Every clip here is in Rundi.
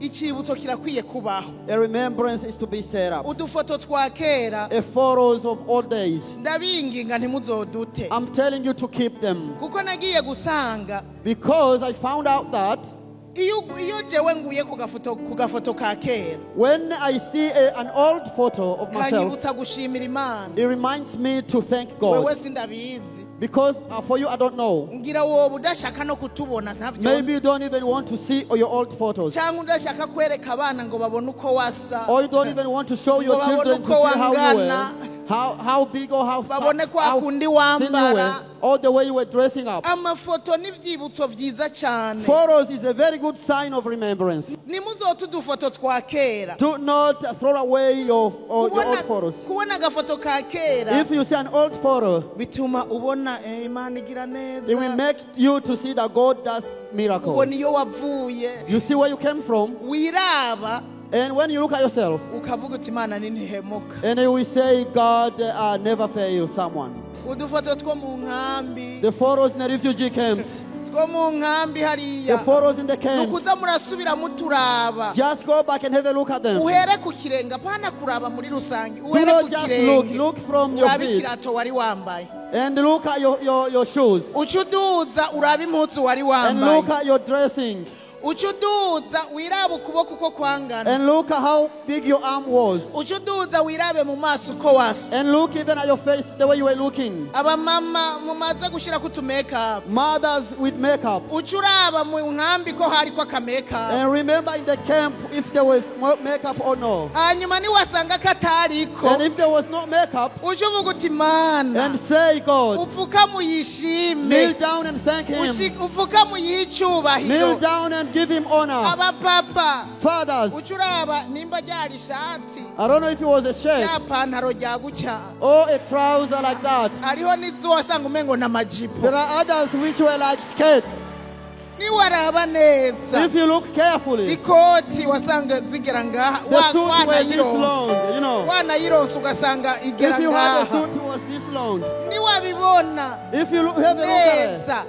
Icibutso kirakwiye kubaho. A remembrance is to be set up. Udufoto twa kera. A photos of old days. Ndabinginga ntimuzodute. I'm telling you to keep them. Kuko nagiye gusanga. Because I found out that iyo jewe nguye ku gafoto ka kera. When I see an old photo of myself, kanyibutsa gushimira Imana. It reminds me to thank God. Wewe sindabizi. Because for you, I don't know. Ngira wowe udashaka no kutubona ntavyo. Maybe you don't even want to see your old photos. Cyangwa udashaka kwereka abana ngo babone uko wasa. Or you don't even want to show your children to see how you were. How big or how fat, how thin you were, or the way you were dressing up. Amafoto n'ivyibutso vyiza cyane. Photos is a very good sign of remembrance. Nimuzotu dufoto twa kera. Do not throw away your old photos. Kubona gafoto ka kera. If you see an old photo, bituma ubona Imana igira neza. It will make you to see that God does miracles. Ubona iyo wavuye. You see where you came from. Wiraba. And when you look at yourself, and you will say, God never failed someone. The photos in the refugee camps. The photos in the camps. Just go back and have a look at them. Do not just look from your feet. And look at your shoes. And look at your dressing. And look at how big your arm was. And look even at your face, the way you were looking. Mothers with makeup. And remember in the camp if there was makeup or no. And if there was no makeup, and say, God, kneel down and thank Him. Kneel down and give Him honor. Fathers, I don't know if it was a shirt or a trouser like that. There are others which were like skirts. If you look carefully, the suit was this long, you know. If you had a suit, it was this long. If you have a look at it,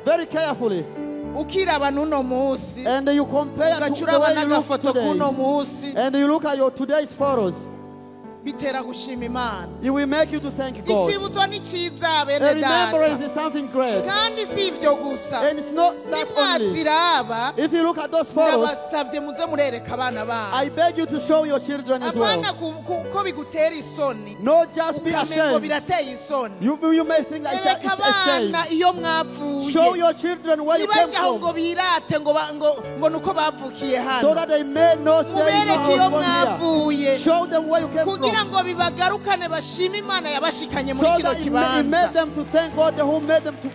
very carefully, and you compare to the way you look today, and you look at your today's photos, it will make you to thank God. A remembrance is something great. And it's not that only. If you look at those photos, I beg you to show your children as well. Not just be ashamed. You may think that it's a shame. Show your children where you came from, so that they may not say you were here. Show them where you came from. So that it made them to thank God who made them to